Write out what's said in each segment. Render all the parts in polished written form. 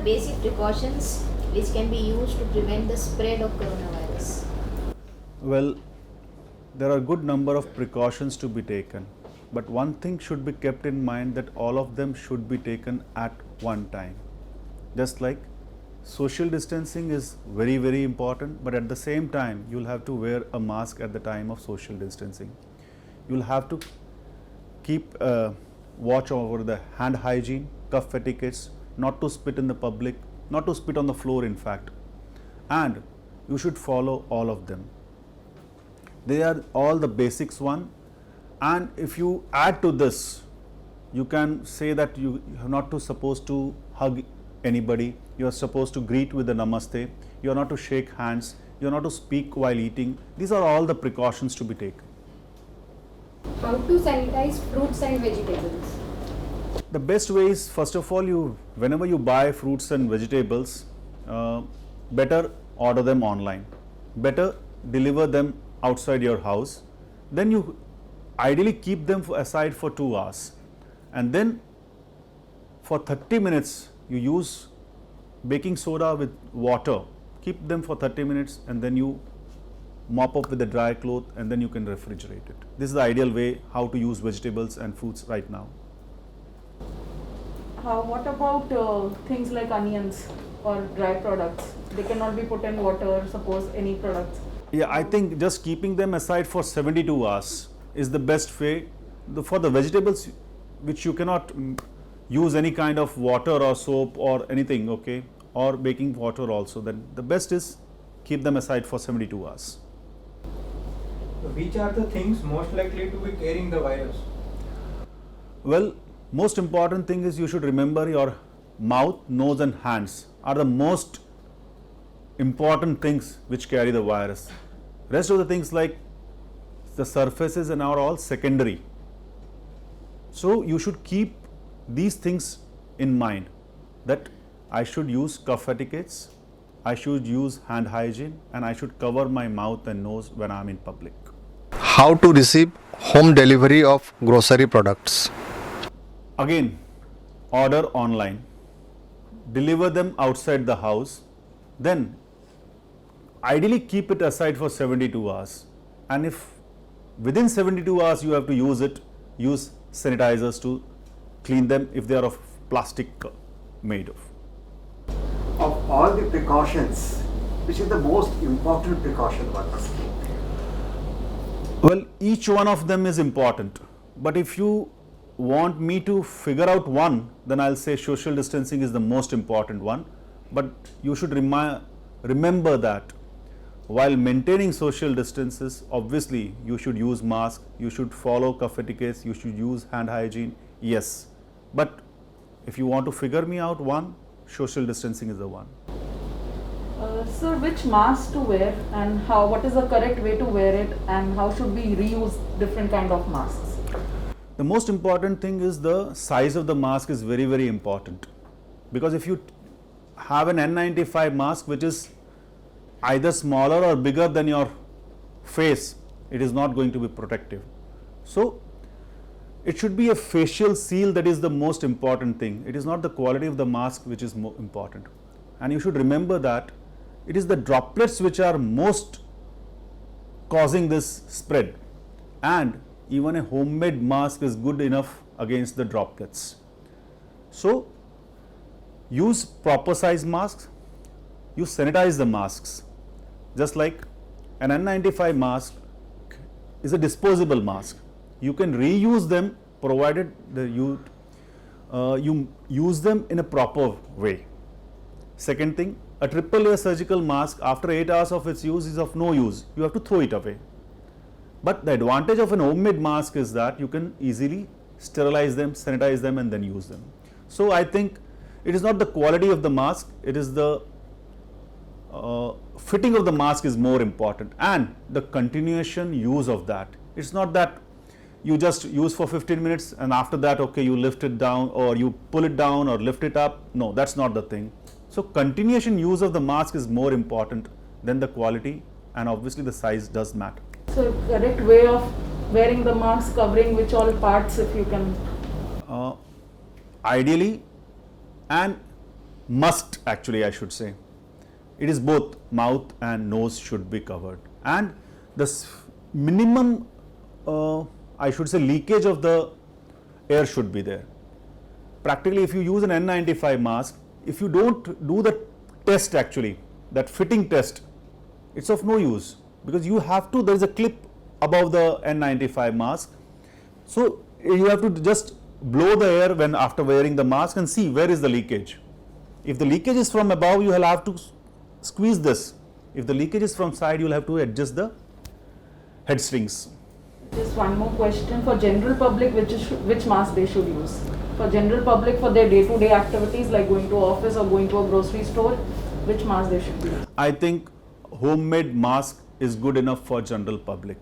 basic precautions which can be used to prevent the spread of coronavirus? Well, there are a good number of precautions to be taken, but one thing should be kept in mind that all of them should be taken at one time. Just like social distancing is very, very important, but at the same time, you'll have to wear a mask at the time of social distancing. You'll have to keep watch over the hand hygiene, cough etiquettes, not to spit in the public, not to spit on the floor, in fact, and you should follow all of them. They are all the basics one, and if you add to this, you can say that you are not supposed to hug anybody, you are supposed to greet with a namaste, you are not to shake hands, you are not to speak while eating. These are all the precautions to be taken. How to sanitize fruits and vegetables? The best way is, first of all, whenever you buy fruits and vegetables, better order them online, better deliver them outside your house. Then you ideally keep them aside for 2 hours, and then for 30 minutes you use baking soda with water, keep them for 30 minutes, and then you mop up with a dry cloth, and then you can refrigerate it. This is the ideal way how to use vegetables and fruits right now. What about things like onions or dry products? They cannot be put in water, suppose any products. Yeah, I think just keeping them aside for 72 hours is the best way. For the vegetables which you cannot use any kind of water or soap or anything, okay, or baking water also, then the best is keep them aside for 72 hours. Which are the things most likely to be carrying the virus? Well, most important thing is you should remember your mouth, nose and hands are the most important things which carry the virus. Rest of the things like the surfaces and are all secondary. So you should keep these things in mind, that I should use cough etiquettes, I should use hand hygiene, and I should cover my mouth and nose when I am in public. How to receive home delivery of grocery products? Again, order online, deliver them outside the house, then ideally keep it aside for 72 hours, and if within 72 hours you have to use it, use sanitizers to clean them if they are of plastic made of. Of all the precautions, which is the most important precaution one must take? Well, each one of them is important, but if you want me to figure out one, then I'll say social distancing is the most important one. But you should remember that while maintaining social distances, obviously you should use mask, you should follow cough etiquettes, you should use hand hygiene, yes. But if you want to figure me out one, social distancing is the one. Sir, which mask to wear and what is the correct way to wear it, and how should we reuse different kind of masks? The most important thing is the size of the mask is very, very important, because if you have an N95 mask which is either smaller or bigger than your face, it is not going to be protective. So it should be a facial seal that is the most important thing. It is not the quality of the mask which is more important. And you should remember that it is the droplets which are most causing this spread, and even a homemade mask is good enough against the droplets. So use proper size masks, you sanitize the masks. Just like an N95 mask is a disposable mask, you can reuse them provided that you use them in a proper way. Second thing, a triple layer surgical mask after 8 hours of its use is of no use, you have to throw it away. But the advantage of an homemade mask is that you can easily sterilize them, sanitize them, and then use them. So I think it is not the quality of the mask, it is the fitting of the mask is more important, and the continuation use of that. It's not that you just use for 15 minutes and after that, okay, you lift it down or you pull it down or lift it up. No, that's not the thing. So continuation use of the mask is more important than the quality, and obviously the size does matter. So correct way of wearing the mask, covering which all parts, if you can? Ideally, and must actually, I should say. It is both mouth and nose should be covered, and the minimum I should say leakage of the air should be there. Practically, if you use an N95 mask, if you don't do the test actually, that fitting test, it's of no use, because you have to, there is a clip above the N95 mask, so you have to just blow the air when after wearing the mask and see where is the leakage. If the leakage is from above, you will have to squeeze this. If the leakage is from side, you will have to adjust the head strings. Just one more question for general public, which mask they should use? For general public, for their day-to-day activities like going to office or going to a grocery store, which mask they should use? I think homemade mask is good enough for general public.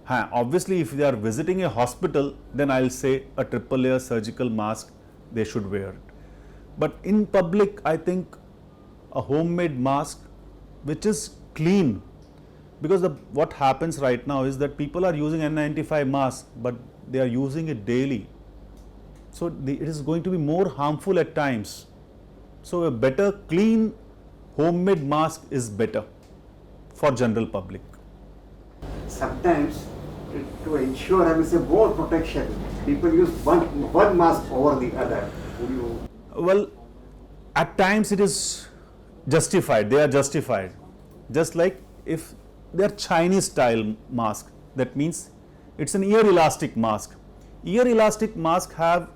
Obviously, if they are visiting a hospital, then I'll say a triple layer surgical mask they should wear. But in public, I think a homemade mask which is clean, because what happens right now is that people are using N95 mask, but they are using it daily. So it is going to be more harmful at times. So a better clean homemade mask is better for general public. Sometimes to ensure, I will say, more protection, people use one mask over the other. Would you? Well, at times it is justified, they are justified. Just like if they are Chinese style mask, that means it's an ear elastic mask. Ear elastic mask have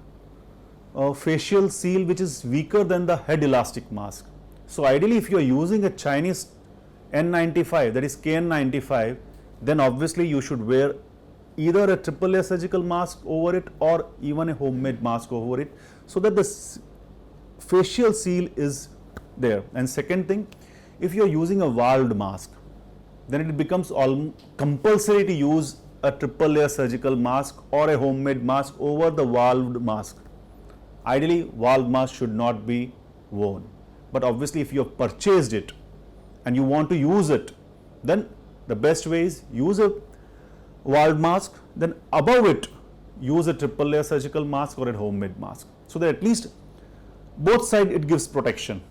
a facial seal which is weaker than the head elastic mask. So ideally, if you are using a Chinese N95, that is KN95, then obviously you should wear either a triple layer surgical mask over it or even a homemade mask over it, so that the facial seal is there. And second thing, if you are using a valved mask, then it becomes compulsory to use a triple layer surgical mask or a homemade mask over the valved mask. Ideally, valved mask should not be worn. But obviously, if you have purchased it and you want to use it, then the best way is use a valved mask, then above it use a triple layer surgical mask or a homemade mask, so that at least both sides it gives protection.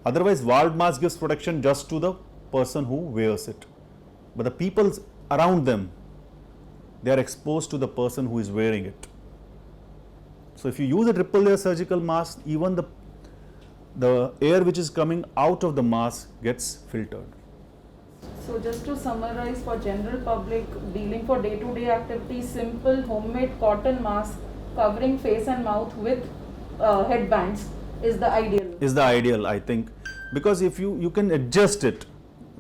Otherwise, valved mask gives protection just to the person who wears it, but the people around them, they are exposed to the person who is wearing it. So if you use a triple layer surgical mask, even the air which is coming out of the mask gets filtered. So just to summarize, for general public dealing for day-to-day activities, simple homemade cotton mask covering face and mouth with headbands is the ideal. Is the ideal, I think, because if you can adjust it,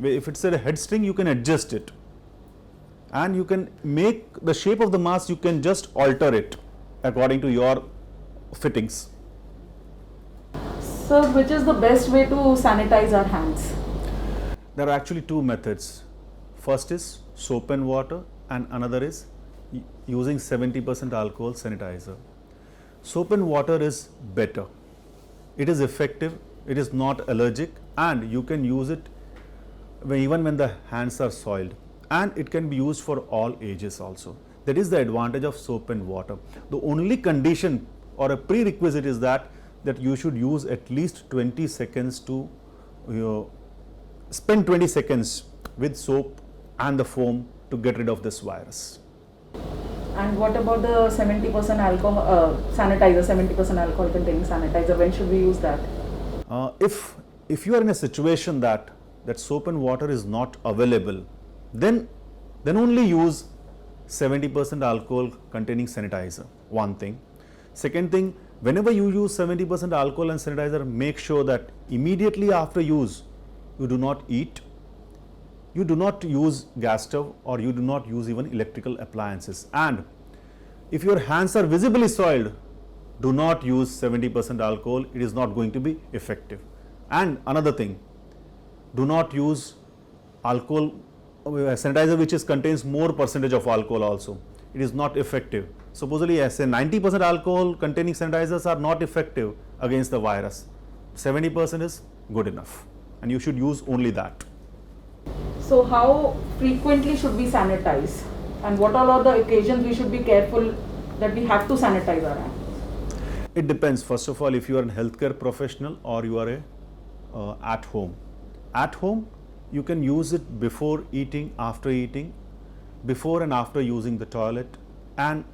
if it's a head string, you can adjust it, and you can make the shape of the mask, you can just alter it according to your fittings. Sir, which is the best way to sanitize our hands? There are actually two methods. First is soap and water, and another is using 70% alcohol sanitizer. Soap and water is better. It is effective, it is not allergic, and you can use it even when the hands are soiled, and it can be used for all ages also. That is the advantage of soap and water. The only condition or a prerequisite is that you should use at least 20 seconds to spend 20 seconds with soap and the foam to get rid of this virus. And what about the 70% alcohol sanitizer, 70% alcohol containing sanitizer? When should we use that? If you are in a situation that soap and water is not available, then only use 70% alcohol containing sanitizer. One thing. Second thing, whenever you use 70% alcohol and sanitizer, make sure that immediately after use, you do not eat, you do not use gas stove, or you do not use even electrical appliances. And if your hands are visibly soiled, do not use 70% alcohol. It is not going to be effective. And another thing, do not use alcohol sanitizer which contains more percentage of alcohol also. It is not effective. Supposedly, as a 90% alcohol containing sanitizers are not effective against the virus. 70% is good enough, and you should use only that. So how frequently should we sanitize, and what all are the occasions we should be careful that we have to sanitize our hands? It depends. First of all, if you are a healthcare professional or you are a at home. At home, you can use it before eating, after eating, before and after using the toilet, and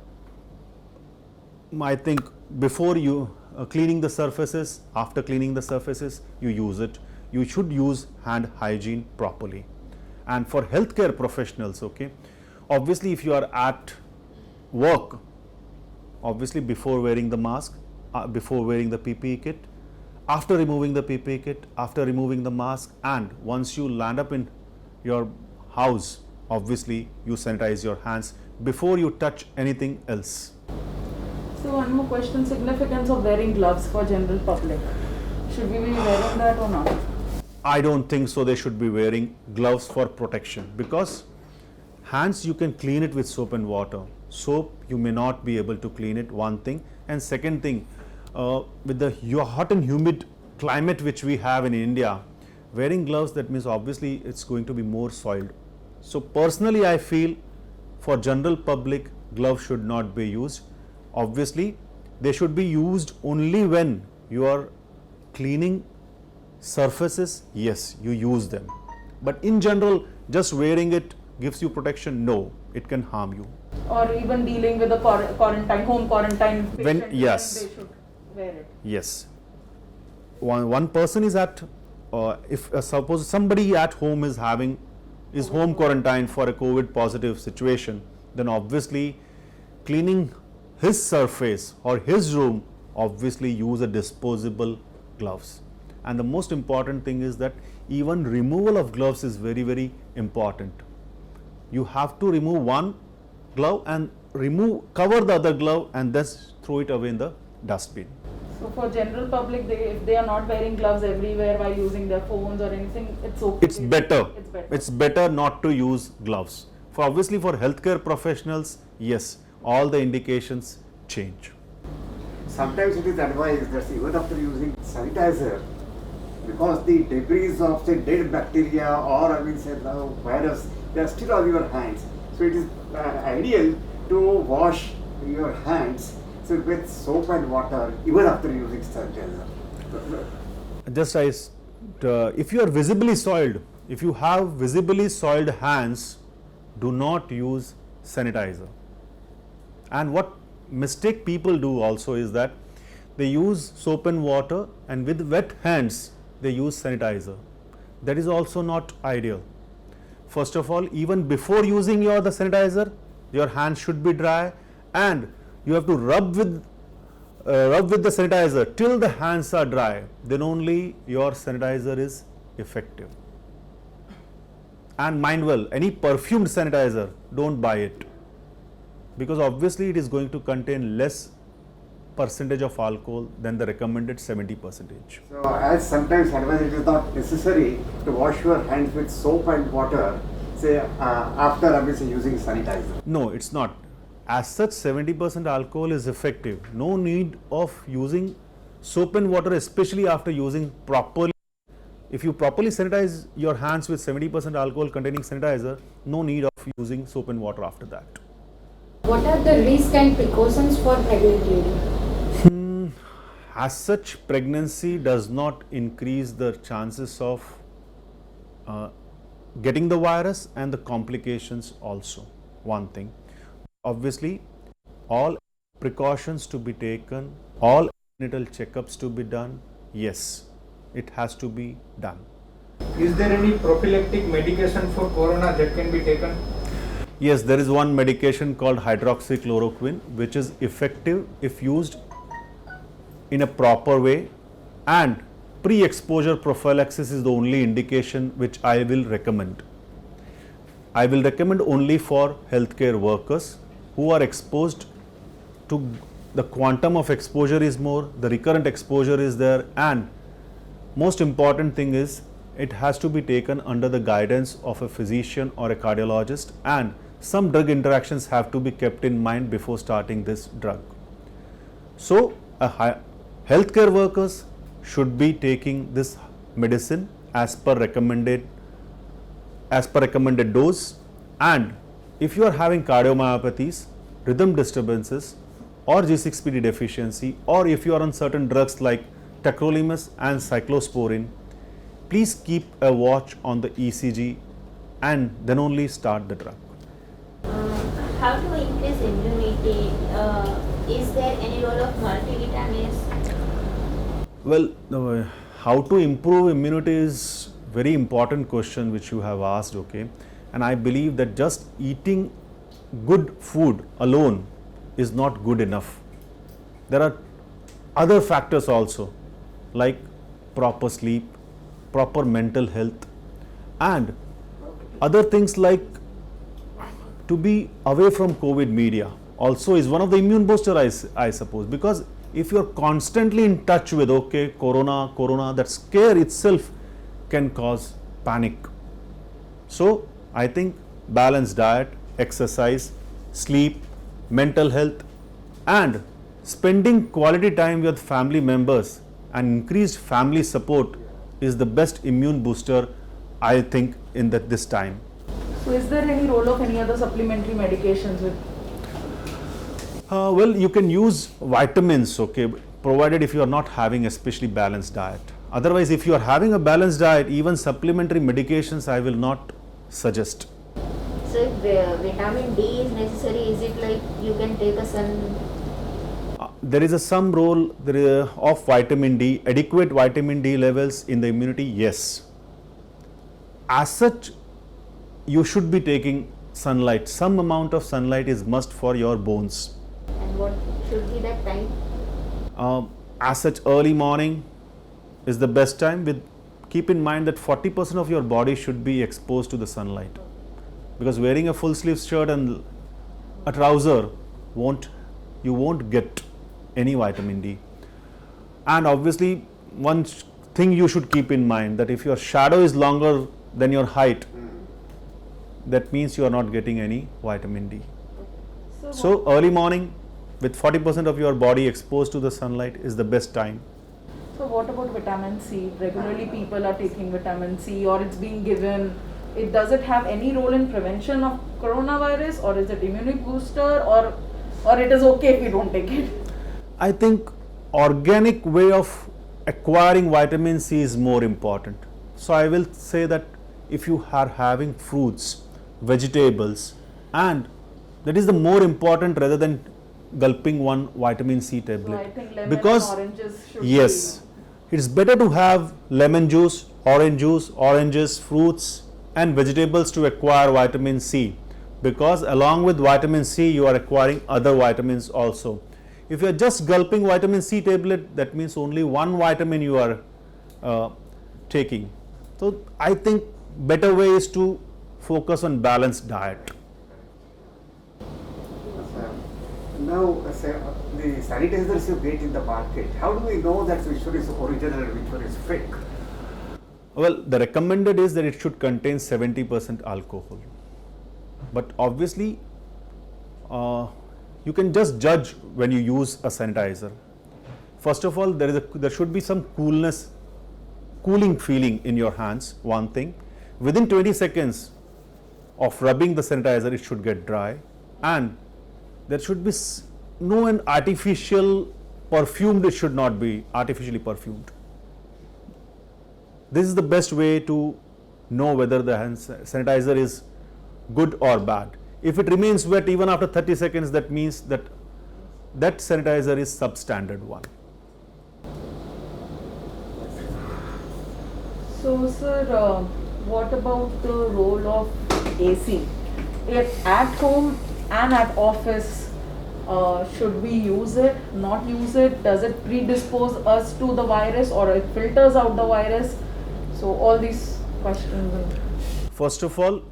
I think before you cleaning the surfaces, after cleaning the surfaces, you use it. You should use hand hygiene properly. And for healthcare professionals, okay, obviously if you are at work, obviously before wearing the mask, before wearing the PPE kit, after removing the PPE kit, after removing the mask, and once you land up in your house, obviously you sanitize your hands before you touch anything else. So one more question, significance of wearing gloves for general public. Should we be wearing that or not? I don't think so. They should be wearing gloves for protection, because hands you can clean it with soap and water. Soap you may not be able to clean it, one thing. And second thing, with the hot and humid climate which we have in India, wearing gloves, that means obviously it's going to be more soiled. So personally I feel for general public, gloves should not be used. Obviously they should be used only when you are cleaning surfaces. Yes, you use them, but in general just wearing it gives you protection? No, it can harm you. Or even dealing with a quarantine, home quarantine patient, yes. they should wear it. Yes, one person is at if suppose somebody at home is home quarantined for a COVID positive situation, then obviously cleaning his surface or his room, obviously use a disposable gloves. And the most important thing is that even removal of gloves is very, very important. You have to remove one glove and cover the other glove and thus throw it away in the dustbin. So for general public, if they are not wearing gloves everywhere while using their phones or anything, it's okay. It's better. It's better. It's better not to use gloves. For obviously for healthcare professionals, yes, all the indications change. Sometimes it is advised that even after using sanitizer, because the debris of say dead bacteria or I mean say virus, they are still on your hands. So it is ideal to wash your hands with soap and water even after using sanitizer. Just as if you are visibly soiled, if you have visibly soiled hands, do not use sanitizer. And what mistake people do also is that they use soap and water, and with wet hands they use sanitizer. That is also not ideal. First of all, even before using the sanitizer, your hands should be dry, and you have to rub with the sanitizer till the hands are dry. Then only your sanitizer is effective. And mind well, any perfumed sanitizer, don't buy it, because obviously it is going to contain less percentage of alcohol than the recommended 70%. So as sometimes advised, it is not necessary to wash your hands with soap and water, say after obviously using sanitizer. No, it's not. As such, 70% alcohol is effective. No need of using soap and water, especially after using properly. If you properly sanitize your hands with 70% alcohol containing sanitizer, no need of using soap and water after that. What are the risks and precautions for pregnant lady? As such, pregnancy does not increase the chances of getting the virus and the complications also. One thing. Obviously, all precautions to be taken, all antenatal checkups to be done, yes, it has to be done. Is there any prophylactic medication for corona that can be taken? Yes, there is one medication called hydroxychloroquine, which is effective if used in a proper way, and pre-exposure prophylaxis is the only indication which I will recommend. I will recommend only for healthcare workers who are exposed to the quantum of exposure is more, the recurrent exposure is there, and most important thing is it has to be taken under the guidance of a physician or a cardiologist, and some drug interactions have to be kept in mind before starting this drug. So, healthcare workers should be taking this medicine as per recommended dose, and if you are having cardiomyopathies, rhythm disturbances, or G6PD deficiency, or if you are on certain drugs like tacrolimus and cyclosporin, please keep a watch on the ECG and then only start the drug. How to increase immunity? Is there any role of multivitamins? Well, how to improve immunity is very important question which you have asked, okay? And I believe that just eating good food alone is not good enough. There are other factors also, like proper sleep, proper mental health, and other things like to be away from COVID media also is one of the immune booster, I suppose, because if you are constantly in touch with, okay, corona, that scare itself can cause panic. So I think balanced diet, exercise, sleep, mental health, and spending quality time with family members and increased family support is the best immune booster, I think, in this time. So is there any role of any other supplementary medications with? Well, you can use vitamins, okay, provided if you are not having a specially balanced diet. Otherwise, if you are having a balanced diet, even supplementary medications I will not suggest. So if vitamin D is necessary, is it like you can take a sun? There is some role of vitamin D, adequate vitamin D levels in the immunity, yes. As such, you should be taking sunlight. Some amount of sunlight is must for your bones. And what should be that time? As such, early morning is the best time. With keep in mind that 40% of your body should be exposed to the sunlight, because wearing a full sleeve shirt and a trouser you won't get any vitamin D. And obviously, one thing you should keep in mind that if your shadow is longer than your height, that means you are not getting any vitamin D. So early morning with 40% of your body exposed to the sunlight is the best time. So what about vitamin C? Regularly people are taking vitamin C, or it's being given. Does it have any role in prevention of coronavirus, or is it immunity booster, or it is okay if we don't take it? I think organic way of acquiring vitamin C is more important. So I will say that if you are having fruits, vegetables, and that is the more important rather than gulping one vitamin C tablet. So I think lemon because and oranges should yes, it's better to have lemon juice, oranges, fruits and vegetables to acquire vitamin C, because along with vitamin C you are acquiring other vitamins also. If you are just gulping vitamin C tablet, that means only one vitamin you are taking. So I think better way is to focus on balanced diet. Now, the sanitizers you get in the market, how do we know that which one is original and which one is fake? Well, the recommended is that it should contain 70% alcohol. But obviously, you can just judge when you use a sanitizer. First of all, there should be some cooling feeling in your hands, one thing. Within 20 seconds of rubbing the sanitizer, it should get dry, and there should be no an artificial perfumed, it should not be artificially perfumed. This is the best way to know whether the hand sanitizer is good or bad. If it remains wet even after 30 seconds, that means that sanitizer is substandard one. So sir, what about the role of AC? At home and at office, should we use it, not use it? Does it predispose us to the virus, or it filters out the virus? So all these questions. First of all,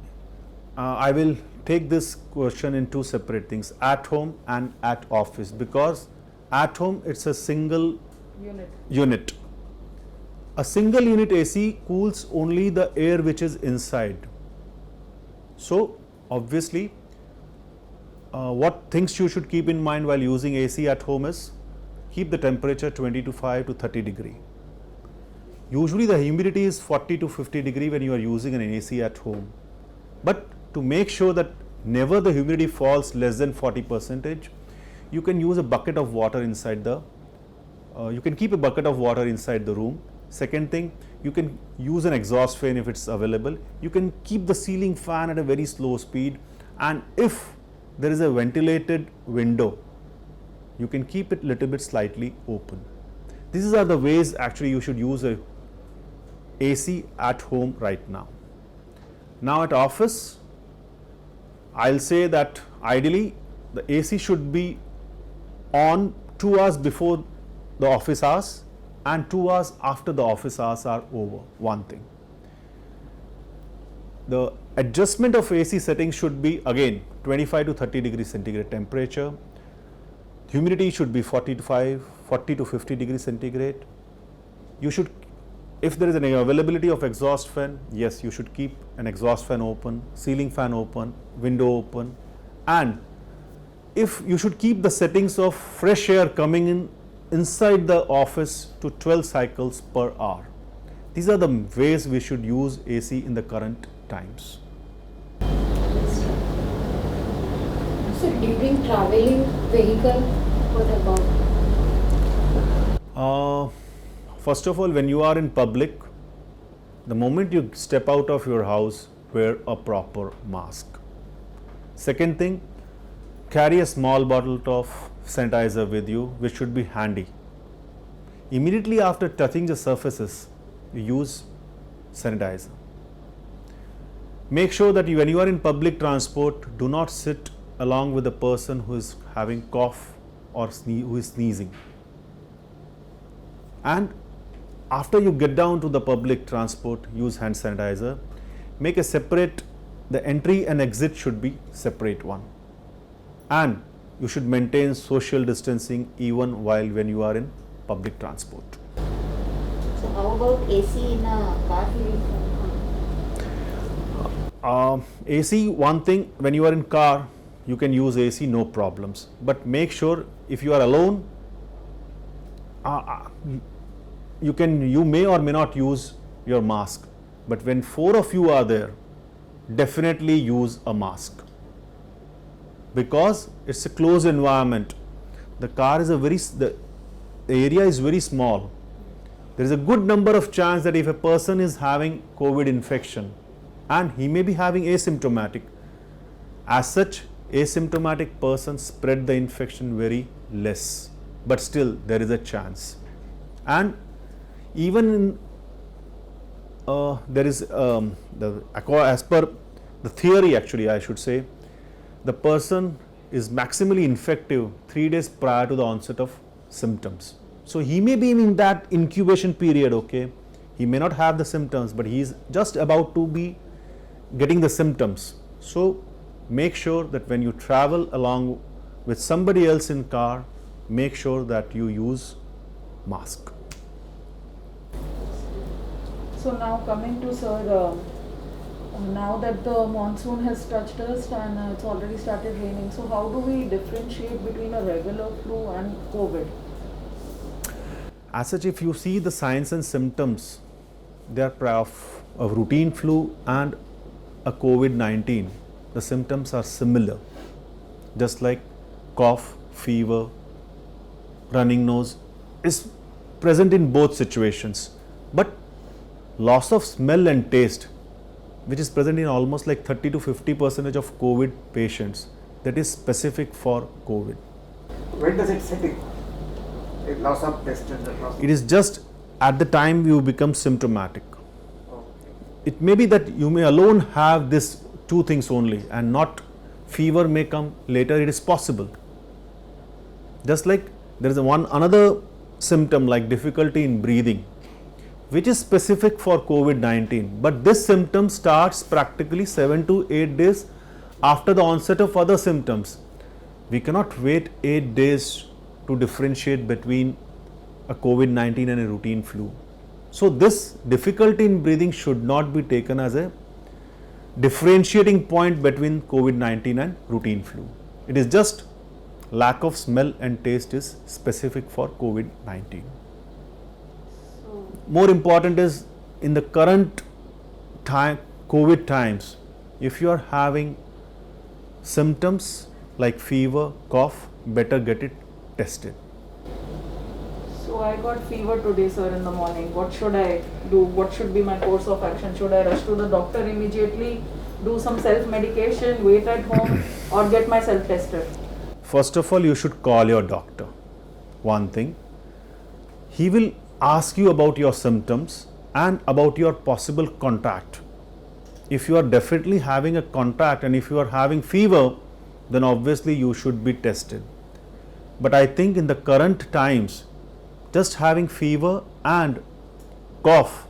I will take this question in two separate things, at home and at office, because at home it's a single unit. A single unit AC cools only the air which is inside. So obviously, what things you should keep in mind while using AC at home is keep the temperature 25 to 30 degree. Usually the humidity is 40 to 50 degree when you are using an AC at home. But to make sure that never the humidity falls less than 40%, you can use a bucket of water inside the, you can keep a bucket of water inside the room. Second thing, you can use an exhaust fan if it's available. You can keep the ceiling fan at a very slow speed, and if there is a ventilated window, you can keep it little bit slightly open. These are the ways actually you should use a AC at home right now. Now at office, I'll say that ideally the AC should be on 2 hours before the office hours and 2 hours after the office hours are over. One thing. The adjustment of AC settings should be again 25 to 30 degrees centigrade temperature. Humidity should be 40 to 50 degrees centigrade. You should, if there is an availability of exhaust fan, yes, you should keep an exhaust fan open, ceiling fan open, window open, and if you should keep the settings of fresh air coming in inside the office to 12 cycles per hour. These are the ways we should use AC in the current times. So during traveling vehicle, what about? First of all, when you are in public, the moment you step out of your house, wear a proper mask. Second thing, carry a small bottle of sanitizer with you, which should be handy. Immediately after touching the surfaces, you use sanitizer. Make sure that when you are in public transport, do not sit along with a person who is having cough or who is sneezing. And after you get down to the public transport, use hand sanitizer. Make a separate, the entry and exit should be separate one. And you should maintain social distancing even while when you are in public transport. So how about AC in a car? AC, one thing, when you are in car, you can use AC, no problems. But make sure if you are alone, you may or may not use your mask. But when 4 of you are there, definitely use a mask. Because it's a closed environment. The car is the area is very small. There is a good number of chance that if a person is having COVID infection and he may be having asymptomatic, as such asymptomatic persons spread the infection very less, but still there is a chance. And even in, there is as per the theory, actually I should say, the person is maximally infective 3 days prior to the onset of symptoms. So he may be in that incubation period, okay, he may not have the symptoms, but he is just about to be getting the symptoms. So make sure that when you travel along with somebody else in car, make sure that you use mask. So now coming to sir, now that the monsoon has touched us and it's already started raining, so how do we differentiate between a regular flu and COVID? As such, if you see the signs and symptoms, they are of a routine flu and a COVID-19. The symptoms are similar, just like cough, fever, running nose is present in both situations. But loss of smell and taste, which is present in almost like 30 to 50% of COVID patients, that is specific for COVID. When does it set in? A loss of taste and loss. It is just at the time you become symptomatic. Okay. It may be that you may alone have this 2 things only and not fever may come later, it is possible. Just like there is another symptom like difficulty in breathing, which is specific for COVID-19, but this symptom starts practically 7 to 8 days after the onset of other symptoms. We cannot wait 8 days to differentiate between a COVID-19 and a routine flu. So this difficulty in breathing should not be taken as a differentiating point between COVID-19 and routine flu. It is just lack of smell and taste is specific for COVID-19. More important is in the current time, COVID times, if you are having symptoms like fever, cough, better get it tested. So I got fever today, sir, in the morning. What should I do? What should be my course of action? Should I rush to the doctor immediately, do some self-medication, wait at home, or get myself tested? First of all, you should call your doctor. One thing, he will ask you about your symptoms and about your possible contact. If you are definitely having a contact and if you are having fever, then obviously you should be tested. But I think in the current times, just having fever and cough,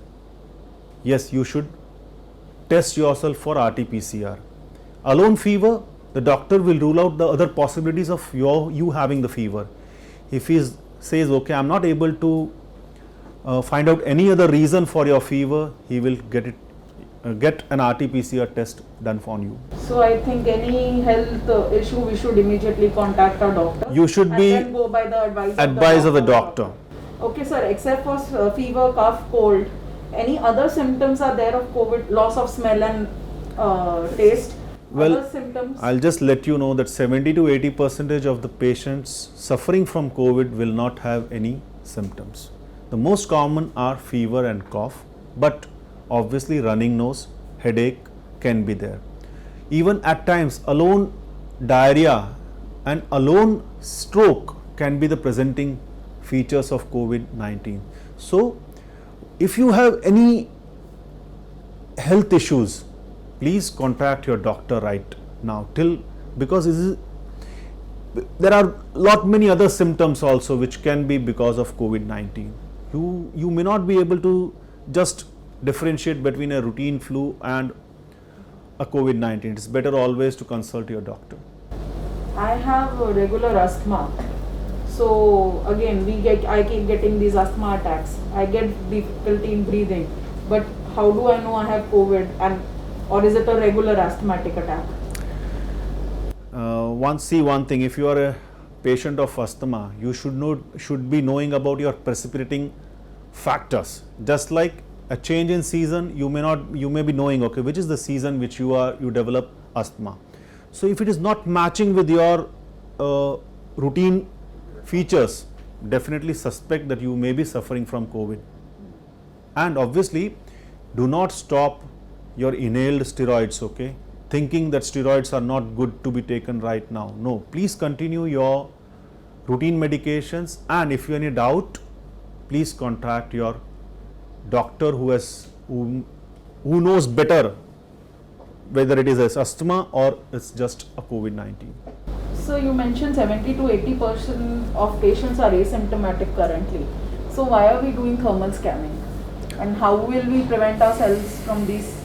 yes, you should test yourself for RT-PCR. Alone fever, the doctor will rule out the other possibilities of you having the fever. If he says, okay, I'm not able to find out any other reason for your fever, he will get an RT-PCR test done for you. So I think any health issue, we should immediately contact our doctor. You should and be then go by the advice of the doctor. Okay, sir. Except for fever, cough, cold, any other symptoms are there of COVID? Loss of smell and taste. Well, other symptoms. I'll just let you know that 70 to 80% of the patients suffering from COVID will not have any symptoms. The most common are fever and cough, but obviously running nose, headache can be there. Even at times alone diarrhea and alone stroke can be the presenting features of COVID-19. So if you have any health issues, please contact your doctor right now, because there are many other symptoms also which can be because of COVID-19. You may not be able to just differentiate between a routine flu and a COVID-19. It's better always to consult your doctor. I have a regular asthma. So again, I keep getting these asthma attacks. I get difficulty in breathing. But how do I know I have COVID, or is it a regular asthmatic attack? One thing, if you are a patient of asthma, you should be knowing about your precipitating factors. Just like a change in season, you may be knowing, okay, which is the season which you develop asthma. So if it is not matching with your routine features, definitely suspect that you may be suffering from COVID. And obviously, do not stop your inhaled steroids, okay, thinking that steroids are not good to be taken right now. No, please continue your routine medications, and if you have any doubt, please contact your doctor who knows better whether it is asthma or it's just a COVID-19. So you mentioned 70 to 80% of patients are asymptomatic currently. So why are we doing thermal scanning? And how will we prevent ourselves from these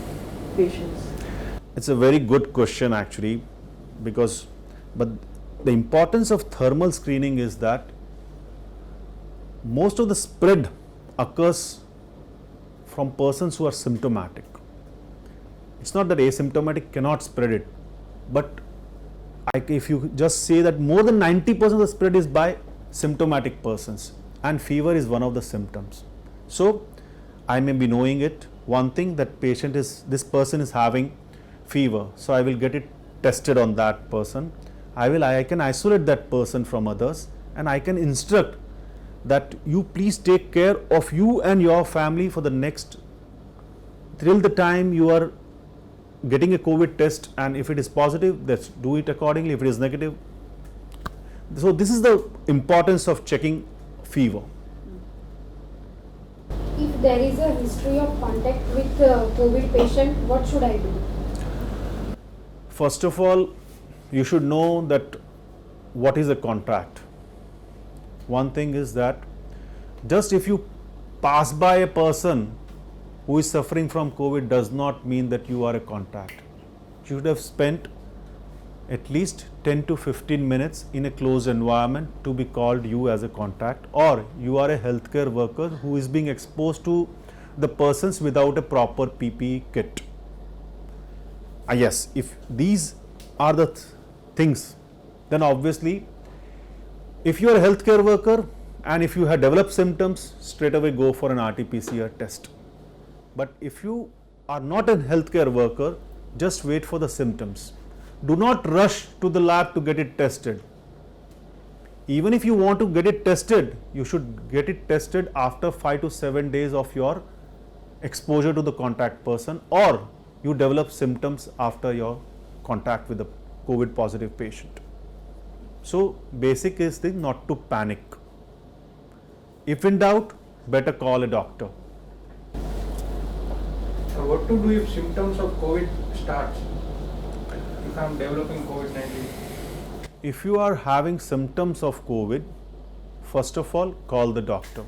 patients? It's a very good question actually, but the importance of thermal screening is that most of the spread occurs from persons who are symptomatic. It's not that asymptomatic cannot spread it, but if you just say that more than 90% of the spread is by symptomatic persons, and fever is one of the symptoms. So I may be knowing it. One thing, that this person is having fever, so I will get it tested on that person. I can isolate that person from others, and I can instruct that you please take care of you and your family for the next, till the time you are getting a COVID test, and if it is positive, let's do it accordingly. If it is negative, so this is the importance of checking fever. If there is a history of contact with COVID patient, what should I do? First of all, you should know that what is a contact. One thing is that just if you pass by a person who is suffering from COVID does not mean that you are a contact. You should have spent at least 10 to 15 minutes in a closed environment to be called you as a contact, or you are a healthcare worker who is being exposed to the persons without a proper PPE kit. Yes, if these are the things, then obviously if you are a healthcare worker and if you have developed symptoms, straight away go for an RT-PCR test. But if you are not a healthcare worker, just wait for the symptoms. Do not rush to the lab to get it tested. Even if you want to get it tested, you should get it tested after 5 to 7 days of your exposure to the contact person, or you develop symptoms after your contact with the COVID positive patient. So basic is the not to panic. If in doubt, better call a doctor. What to do if symptoms of COVID starts? If I am developing COVID-19? If you are having symptoms of COVID, first of all, call the doctor.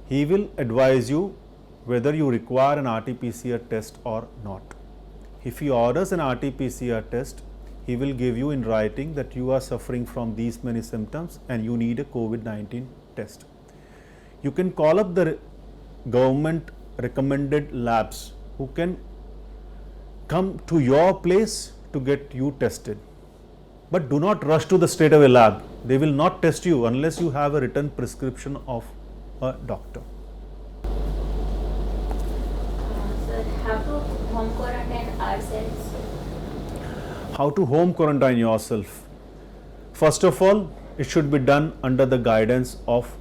He will advise you whether you require an RT-PCR test or not. If he orders an RT-PCR test, he will give you in writing that you are suffering from these many symptoms and you need a COVID-19 test. You can call up the government recommended labs who can come to your place to get you tested. But do not rush to the straightaway lab. They will not test you unless you have a written prescription of a doctor. Sir, how to home quarantine ourselves? How to home quarantine yourself? First of all, it should be done under the guidance of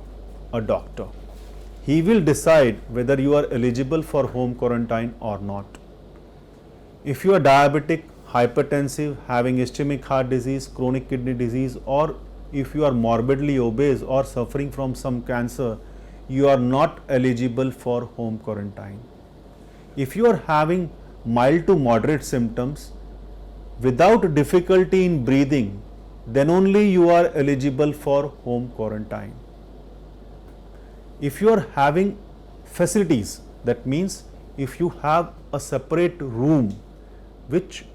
a doctor. He will decide whether you are eligible for home quarantine or not. If you are diabetic, hypertensive, having ischemic heart disease, chronic kidney disease, or if you are morbidly obese or suffering from some cancer, you are not eligible for home quarantine. If you are having mild to moderate symptoms without difficulty in breathing, then only you are eligible for home quarantine. If you are having facilities, that means if you have a separate room which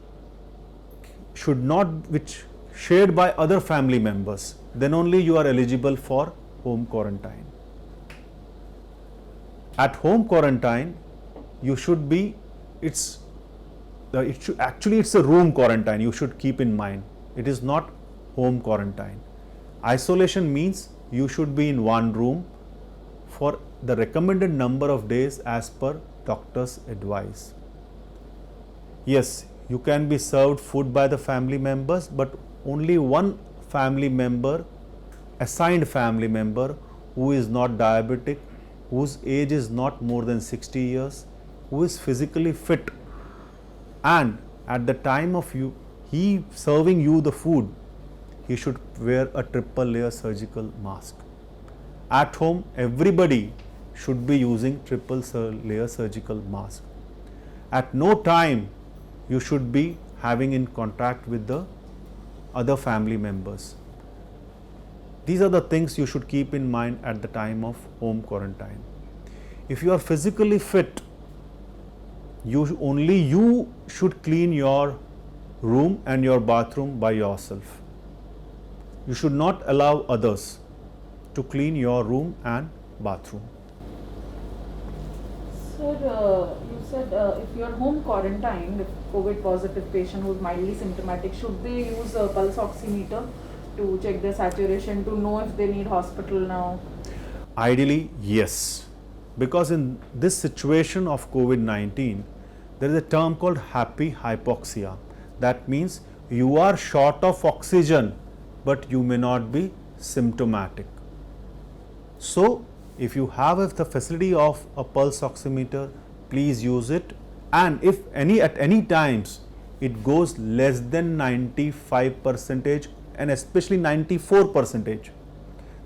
shared by other family members, then only you are eligible for home quarantine. At home quarantine, you should be, it's a room quarantine, you should keep in mind. It is not home quarantine. Isolation means you should be in one room for the recommended number of days as per doctor's advice. Yes, you can be served food by the family members, but only one family member, assigned family member who is not diabetic, whose age is not more than 60 years, who is physically fit, and at the time of he serving you the food, he should wear a triple layer surgical mask. At home, everybody should be using triple layer surgical mask. At no time you should be having in contact with the other family members. These are the things you should keep in mind at the time of home quarantine. If you are physically fit, only you should clean your room and your bathroom by yourself. You should not allow others to clean your room and bathroom. Sir, you said if you are home quarantined, if COVID positive patient who is mildly symptomatic, should they use a pulse oximeter to check their saturation to know if they need hospital now? Ideally, yes. Because in this situation of COVID-19, there is a term called happy hypoxia. That means you are short of oxygen, but you may not be symptomatic. So, if you have the facility of a pulse oximeter, please use it. And if at any times it goes less than 95% and especially 94%,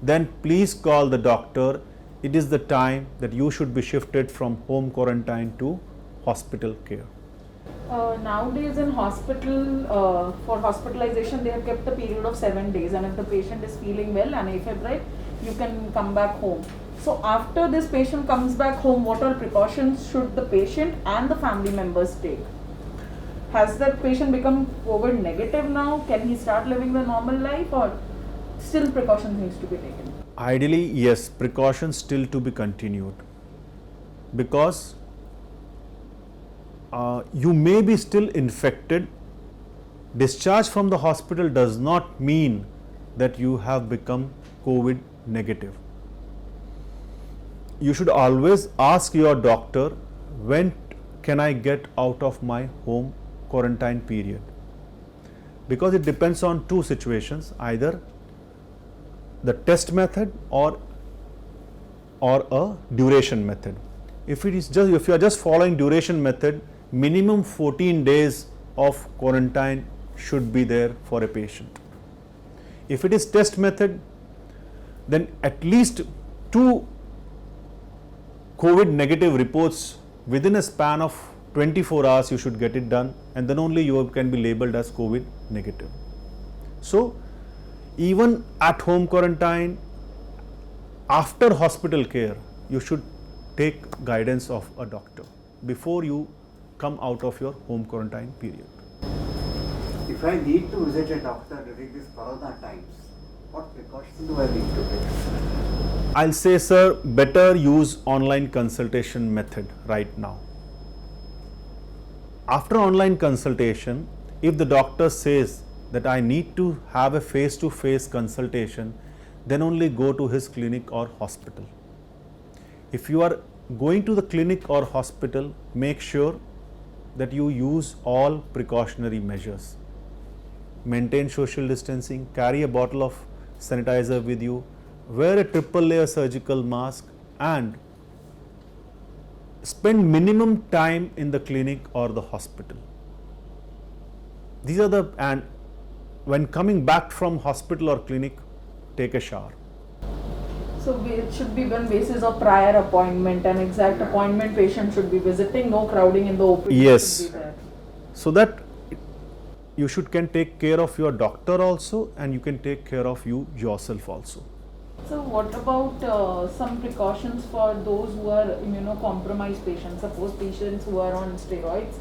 then please call the doctor. It is the time that you should be shifted from home quarantine to hospital care. Nowadays in hospital, for hospitalization, they have kept a period of 7 days, and if the patient is feeling well and afebrile, you can come back home. So after this patient comes back home, what all precautions should the patient and the family members take? Has that patient become COVID negative now? Can he start living the normal life, or still precautions needs to be taken? Ideally, yes, precautions still to be continued, because you may be still infected. Discharge from the hospital does not mean that you have become COVID negative. You should always ask your doctor, when can I get out of my home quarantine period? Because it depends on two situations. Either the test method or a duration method. If you are just following duration method, minimum 14 days of quarantine should be there for a patient. If it is test method, then at least 2 COVID negative reports within a span of 24 hours you should get it done, and then only you can be labeled as COVID negative. So even at home quarantine, after hospital care, you should take guidance of a doctor before you come out of your home quarantine period. If I need to visit a doctor during these corona times, what precautions do I need to take? I'll say, sir, better use online consultation method right now. After online consultation, if the doctor says that I need to have a face-to-face consultation, then only go to his clinic or hospital. If you are going to the clinic or hospital, make sure that you use all precautionary measures. Maintain social distancing, carry a bottle of sanitizer with you, wear a triple layer surgical mask, and spend minimum time in the clinic or the hospital. These are and when coming back from hospital or clinic, take a shower. So it should be on basis of prior appointment and exact appointment patient should be visiting, no crowding in the OPD Yes. should be there. So that you can take care of your doctor also, and you can take care of you yourself also. So what about some precautions for those who are immunocompromised patients, suppose patients who are on steroids,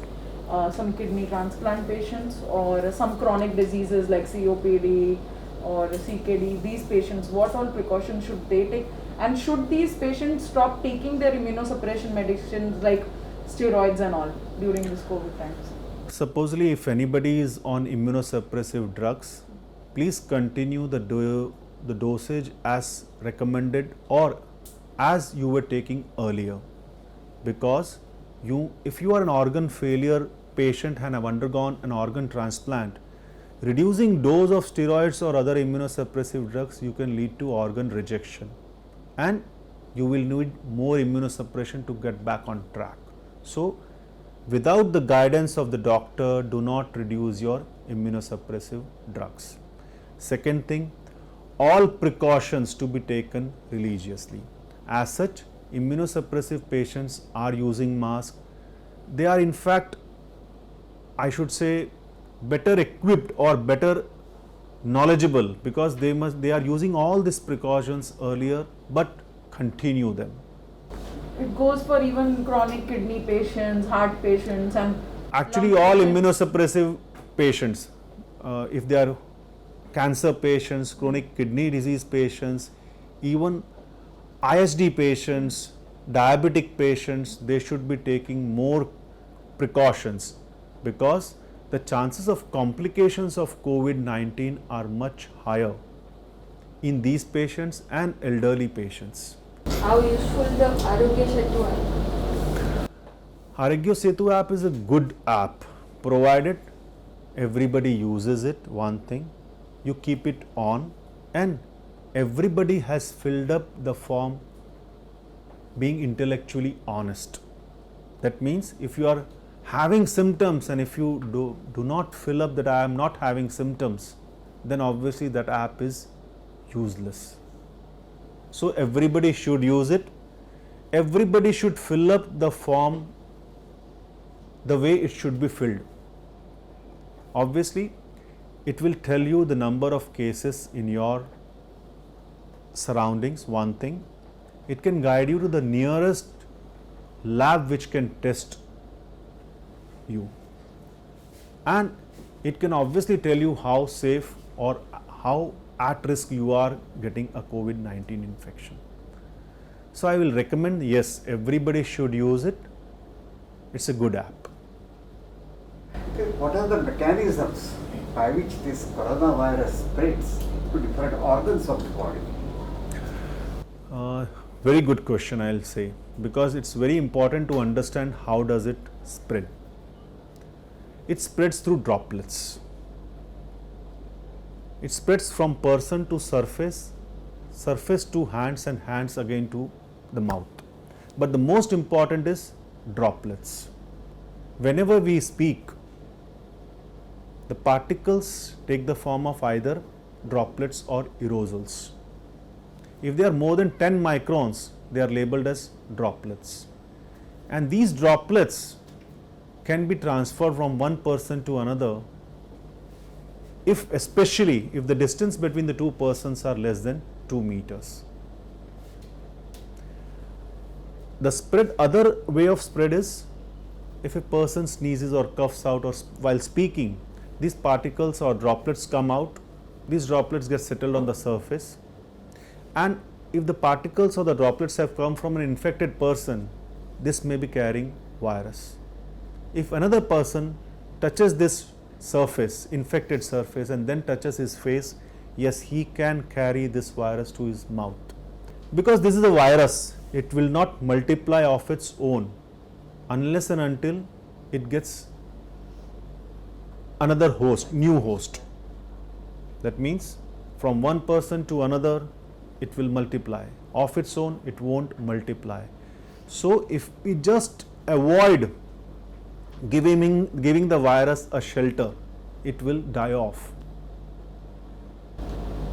some kidney transplant patients or some chronic diseases like COPD or CKD, these patients, what all precautions should they take, and should these patients stop taking their immunosuppression medicines like steroids and all during this COVID times? Supposedly, if anybody is on immunosuppressive drugs, please continue the dosage as recommended or as you were taking earlier, because if you are an organ failure patient and have undergone an organ transplant, reducing dose of steroids or other immunosuppressive drugs can lead to organ rejection, and you will need more immunosuppression to get back on track. So without the guidance of the doctor, do not reduce your immunosuppressive drugs. Second thing, all precautions to be taken religiously. As such, immunosuppressive patients are using masks. They are in fact, I should say, better equipped or better knowledgeable, because they are using all these precautions earlier, but continue them. It goes for even chronic kidney patients, heart patients, and Actually, lung all patients. immunosuppressive patients, if they are cancer patients, chronic kidney disease patients, even ISD patients, diabetic patients, they should be taking more precautions, because the chances of complications of COVID-19 are much higher in these patients and elderly patients. How useful the Arogya Setu app? Arogya Setu app is a good app, provided everybody uses it. One thing, you keep it on, and everybody has filled up the form being intellectually honest. That means if you are having symptoms and if you do not fill up that I am not having symptoms, then obviously that app is useless. So everybody should use it. Everybody should fill up the form the way it should be filled. Obviously, it will tell you the number of cases in your surroundings, one thing. It can guide you to the nearest lab which can test you, and it can obviously tell you how safe or how at risk you are getting a COVID-19 infection. So I will recommend, yes, everybody should use it. It's a good app. Okay, what are the mechanisms by which this coronavirus spreads to different organs of the body? Very good question, I'll say, because it's very important to understand how does it spread. It spreads through droplets. It spreads from person to surface surface to hands and hands again to the mouth. But the most important is droplets. Whenever we speak, the particles take the form of either droplets or aerosols. If they are more than 10 microns, they are labeled as droplets. And these droplets can be transferred from one person to another, especially if the distance between the two persons are less than 2 meters. The spread, other way of spread is if a person sneezes or coughs out or while speaking, these particles or droplets come out, these droplets get settled on the surface, and if the particles or the droplets have come from an infected person, this may be carrying virus. If another person touches this surface, infected surface, and then touches his face, yes, he can carry this virus to his mouth. Because this is a virus, it will not multiply of its own unless and until it gets another host, new host. That means from one person to another, it will multiply. Of its own, it won't multiply. So if we just avoid giving the virus a shelter, it will die off.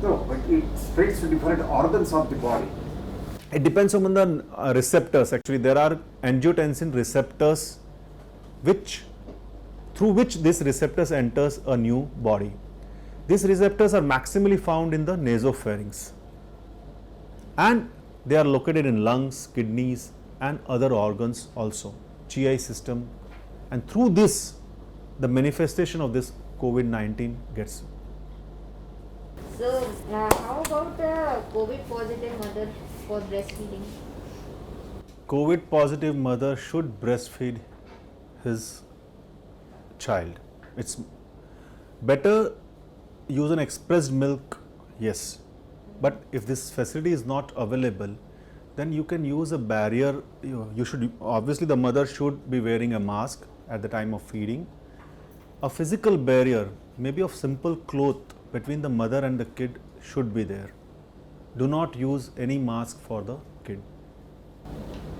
No, but it spreads to different organs of the body. It depends on the receptors. Actually, there are angiotensin receptors through which this receptors enters a new body. These receptors are maximally found in the nasopharynx, and they are located in lungs, kidneys, and other organs also, GI system, and through this the manifestation of this COVID-19 gets. So, how about the COVID positive mother for breastfeeding? COVID positive mother should breastfeed his child. It's better use an expressed milk, yes, but if this facility is not available, then you can use a barrier. You should, obviously the mother should be wearing a mask at the time of feeding. A physical barrier, maybe of simple cloth, between the mother and the kid should be there. Do not use any mask for the kid.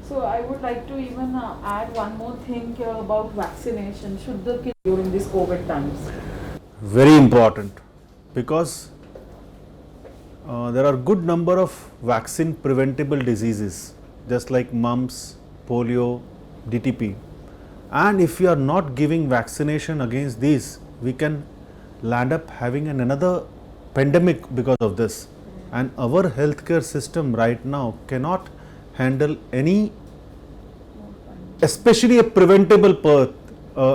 So I would like to even add one more thing here about vaccination. Should the kid during these COVID times? Very important, because there are good number of vaccine preventable diseases, just like mumps, polio, DTP, and if we are not giving vaccination against these, we can land up having another pandemic because of this, and our healthcare system right now cannot handle any, especially a preventable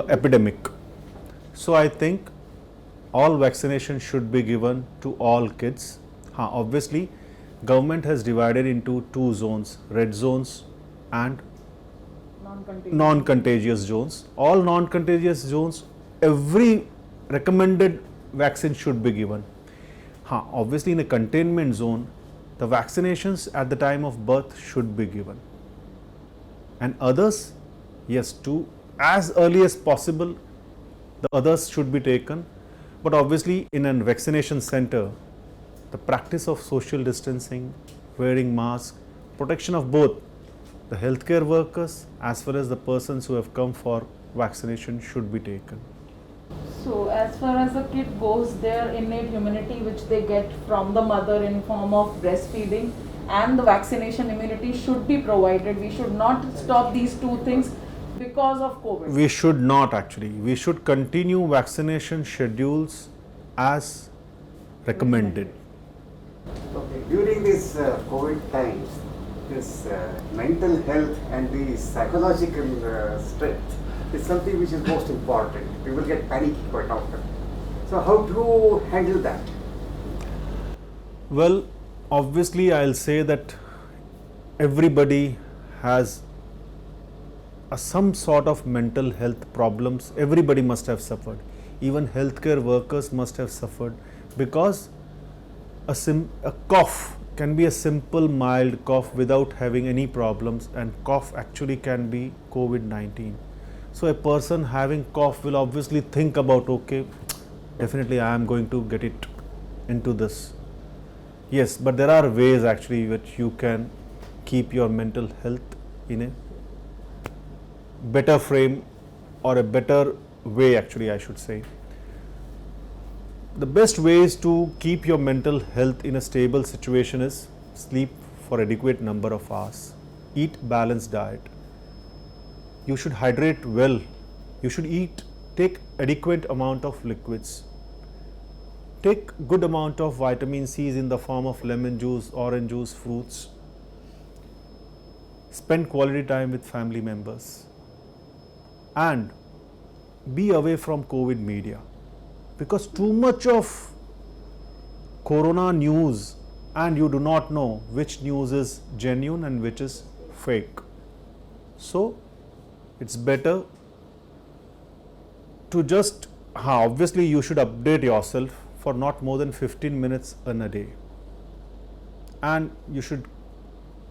epidemic. So I think all vaccination should be given to all kids. Obviously, government has divided into two zones, red zones and non-contagious zones. All non-contagious zones, every recommended vaccine should be given. Obviously, in a containment zone, the vaccinations at the time of birth should be given. And others, yes, too, as early as possible, the others should be taken. But obviously, in a vaccination center, the practice of social distancing, wearing masks, protection of both the healthcare workers as well as the persons who have come for vaccination should be taken. So as far as the kid goes, their innate immunity which they get from the mother in form of breastfeeding and the vaccination immunity should be provided. We should not stop these two things because of COVID. We should not actually. We should continue vaccination schedules as recommended. Okay. During these COVID times, this mental health and the psychological strength is something which is most important. People get panicky quite often. So how to handle that? Well, obviously I'll say that everybody has some sort of mental health problems. Everybody must have suffered. Even healthcare workers must have suffered, because a cough can be a simple mild cough without having any problems, and cough actually can be COVID-19. So a person having cough will obviously think about, okay, definitely I am going to get it into this. Yes, but there are ways actually which you can keep your mental health in a better frame, or a better way actually I should say. The best ways to keep your mental health in a stable situation is sleep for adequate number of hours, eat balanced diet, you should hydrate well, you should take adequate amount of liquids, take good amount of vitamin C's in the form of lemon juice, orange juice, fruits, spend quality time with family members, and be away from COVID media, because too much of corona news and you do not know which news is genuine and which is fake. So it's better to just obviously you should update yourself for not more than 15 minutes in a day, and you should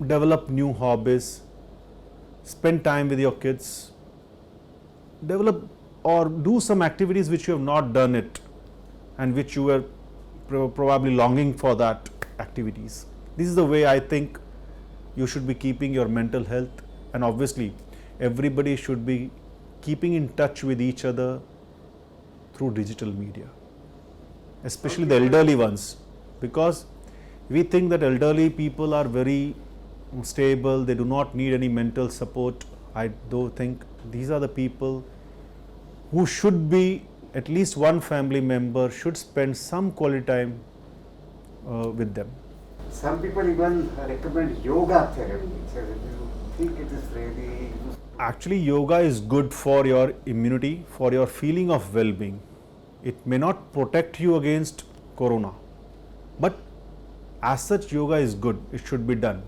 develop new hobbies, spend time with your kids, develop or do some activities which you have not done it and which you were probably longing for that activities. This is the way I think you should be keeping your mental health, and obviously everybody should be keeping in touch with each other through digital media, especially the elderly ones, because we think that elderly people are very stable, they do not need any mental support. I do think these are the people who should be, at least one family member should spend some quality time with them. Some people even recommend yoga therapy. So do you think it is really useful? Actually, yoga is good for your immunity, for your feeling of well-being. It may not protect you against corona, but as such yoga is good, it should be done.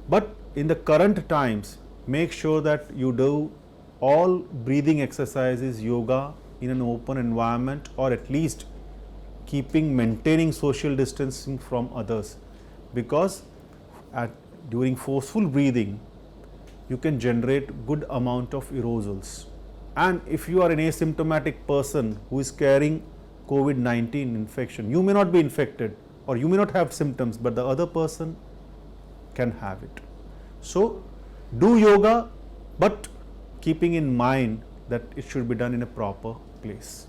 But in the current times, make sure that you do all breathing exercises, yoga in an open environment, or at least maintaining social distancing from others, because during forceful breathing you can generate good amount of aerosols. And if you are an asymptomatic person who is carrying COVID-19 infection, you may not be infected or you may not have symptoms, but the other person can have it. So do yoga, but keeping in mind that it should be done in a proper place.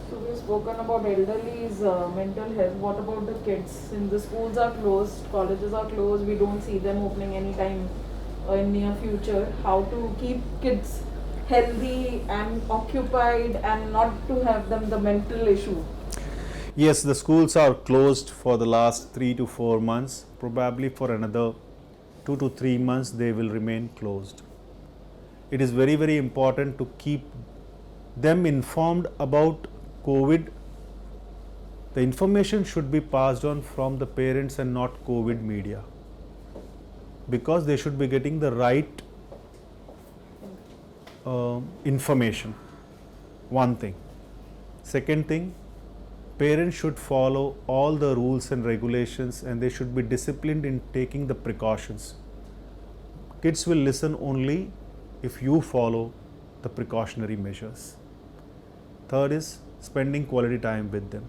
So we've spoken about elderly's mental health. What about the kids? Since the schools are closed, colleges are closed, we don't see them opening anytime in near future. How to keep kids healthy and occupied and not to have them the mental issue? Yes, the schools are closed for the last 3 to 4 months. Probably for another 2 to 3 months they will remain closed. It is very, very important to keep them informed about COVID. The information should be passed on from the parents and not COVID media, because they should be getting the right information. One thing. Second thing, parents should follow all the rules and regulations, and they should be disciplined in taking the precautions. Kids will listen only if you follow the precautionary measures. Third is spending quality time with them,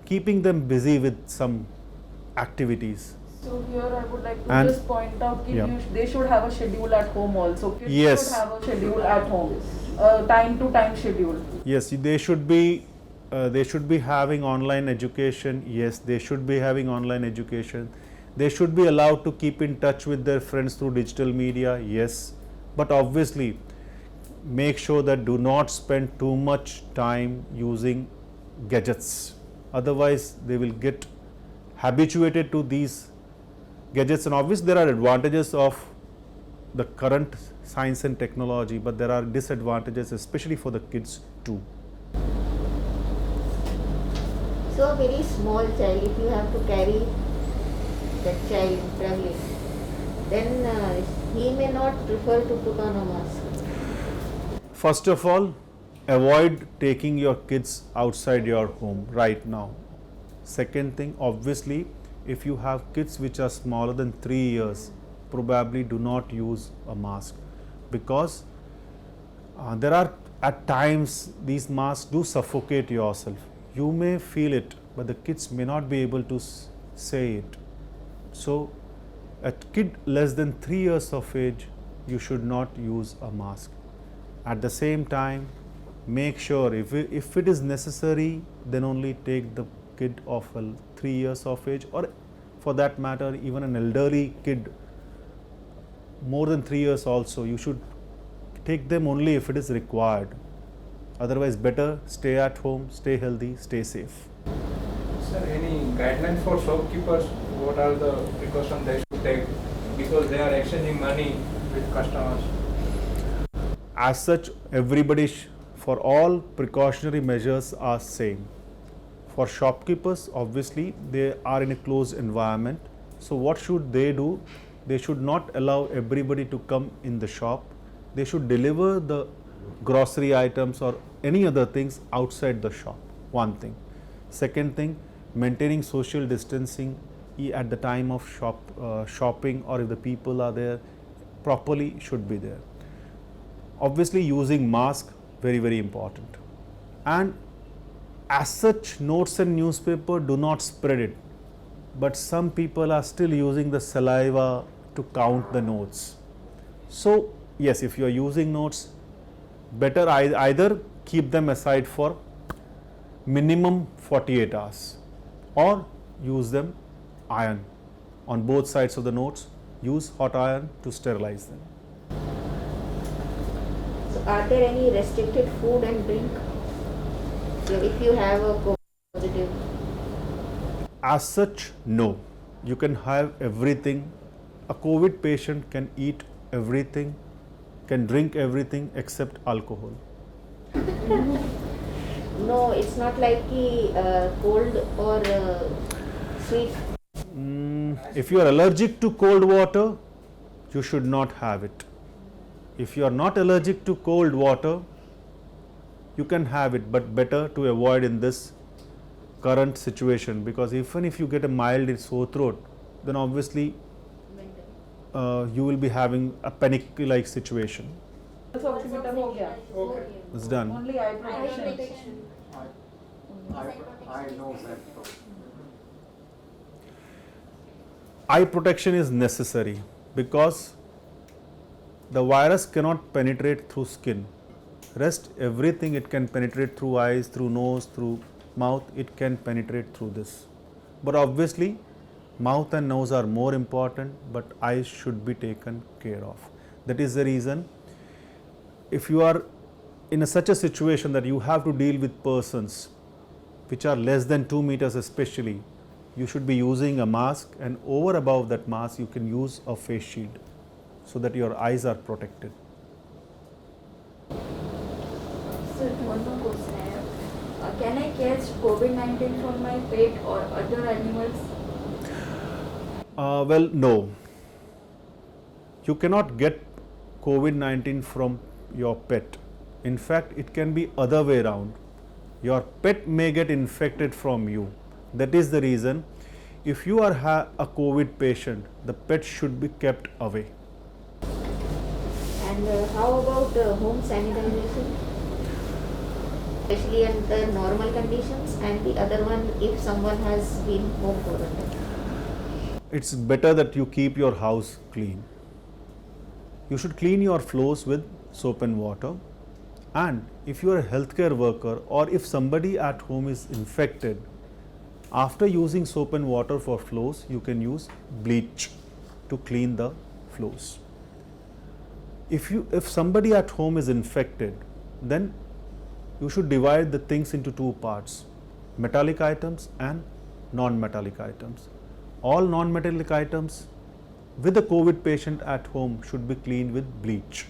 keeping them busy with some activities. So here I would like to And- just point out that Yeah. they should have a schedule at home also. Kids Yes. should have a schedule at home, time to time schedule. Yes, they should be having online education. Yes, they should be having online education. They should be allowed to keep in touch with their friends through digital media. Yes, but obviously make sure that do not spend too much time using gadgets. Otherwise, they will get habituated to these gadgets. And obviously, there are advantages of the current science and technology, but there are disadvantages, especially for the kids too. So a very small child, if you have to carry that child traveling, then he may not prefer to put on a mask. First of all, avoid taking your kids outside your home right now. Second thing, obviously, if you have kids which are smaller than 3 years, probably do not use a mask, because there are at times these masks do suffocate yourself. You may feel it, but the kids may not be able to say it. So, a kid less than 3 years of age, you should not use a mask. At the same time, make sure if it is necessary, then only take the kid of 3 years of age, or for that matter, even an elderly kid more than 3 years also, you should take them only if it is required. Otherwise, better stay at home, stay healthy, stay safe. Sir, any guidelines for shopkeepers? What are the precautions they should take? Because they are exchanging money with customers. As such, everybody for all precautionary measures are same. For shopkeepers, obviously, they are in a closed environment. So what should they do? They should not allow everybody to come in the shop. They should deliver the grocery items or any other things outside the shop. One thing. Second thing, maintaining social distancing at the time of shopping, or if the people are there properly, should be there. Obviously, using mask, very, very important. And as such, notes and newspaper, do not spread it. But some people are still using the saliva to count the notes. So yes, if you are using notes, better either keep them aside for minimum 48 hours, or use them iron on both sides of the notes. Use hot iron to sterilize them. So are there any restricted food and drink if you have a COVID positive? As such, no. You can have everything. A COVID patient can eat everything, can drink everything except alcohol. No, it's not like cold or sweet. If you are allergic to cold water, you should not have it. If you are not allergic to cold water, you can have it, but better to avoid in this current situation, because even if you get a mild sore throat, then obviously you will be having a panic-like situation. So hospital हो गया. It's done. Only eye protection. I know that. Eye protection is necessary because the virus cannot penetrate through skin. Rest everything it can penetrate through eyes, through nose, through mouth, it can penetrate through this. But obviously, mouth and nose are more important, but eyes should be taken care of. That is the reason, if you are in such a situation that you have to deal with persons which are less than 2 meters especially, you should be using a mask, and over above that mask you can use a face shield so that your eyes are protected. Sir, one more question I have. Can I catch COVID-19 from my pet or other animals? Well, no. You cannot get COVID-19 from your pet. In fact, it can be other way around. Your pet may get infected from you. That is the reason, if you are a COVID patient, the pet should be kept away. And how about home sanitization? Especially under normal conditions, and the other one if someone has been home quarantined. It's better that you keep your house clean. You should clean your floors with soap and water. And if you are a healthcare worker, or if somebody at home is infected, after using soap and water for floors, you can use bleach to clean the floors. If somebody at home is infected, then you should divide the things into two parts: metallic items and non-metallic items. All non-metallic items with a COVID patient at home should be cleaned with bleach,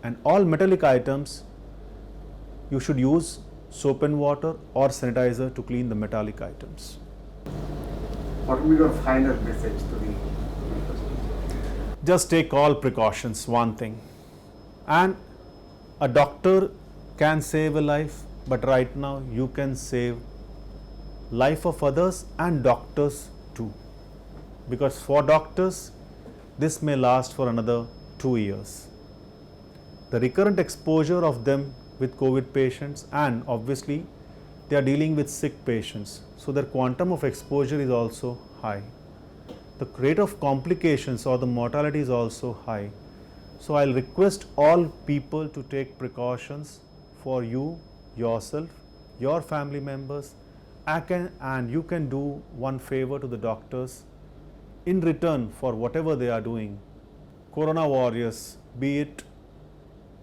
and all metallic items you should use soap and water or sanitizer to clean the metallic items. What will be your final message to the people? Just take all precautions, one thing. And a doctor can save a life, but right now you can save life of others and doctors too. Because for doctors, this may last for another 2 years. The recurrent exposure of them with COVID patients, and obviously they are dealing with sick patients, so their quantum of exposure is also high. The rate of complications or the mortality is also high. So I'll request all people to take precautions for you, yourself, your family members, and you can do one favor to the doctors in return for whatever they are doing. Corona warriors, be it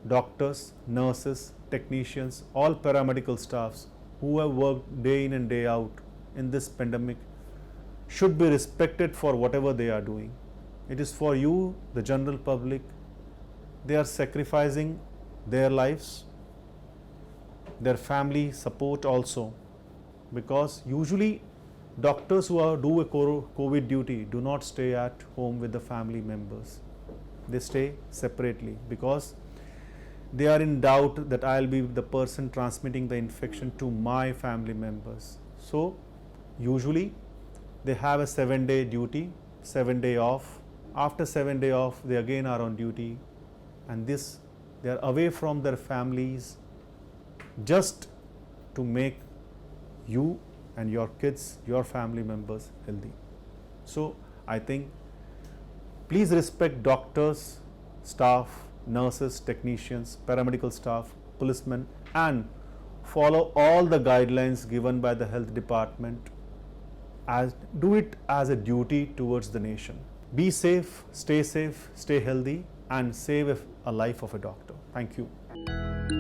doctors, nurses, technicians, all paramedical staffs who have worked day in and day out in this pandemic should be respected for whatever they are doing. It is for you, the general public. They are sacrificing their lives, their family support also, because usually doctors who do a COVID duty do not stay at home with the family members. They stay separately because they are in doubt that I'll be the person transmitting the infection to my family members. So usually they have a 7-day duty, 7-day off. After 7 days off, they again are on duty, and they are away from their families just to make you and your kids, your family members healthy. So I think please respect doctors, staff, nurses, technicians, paramedical staff, policemen, and follow all the guidelines given by the health department. Do it as a duty towards the nation. Be safe, stay healthy, and save a life of a doctor. Thank you.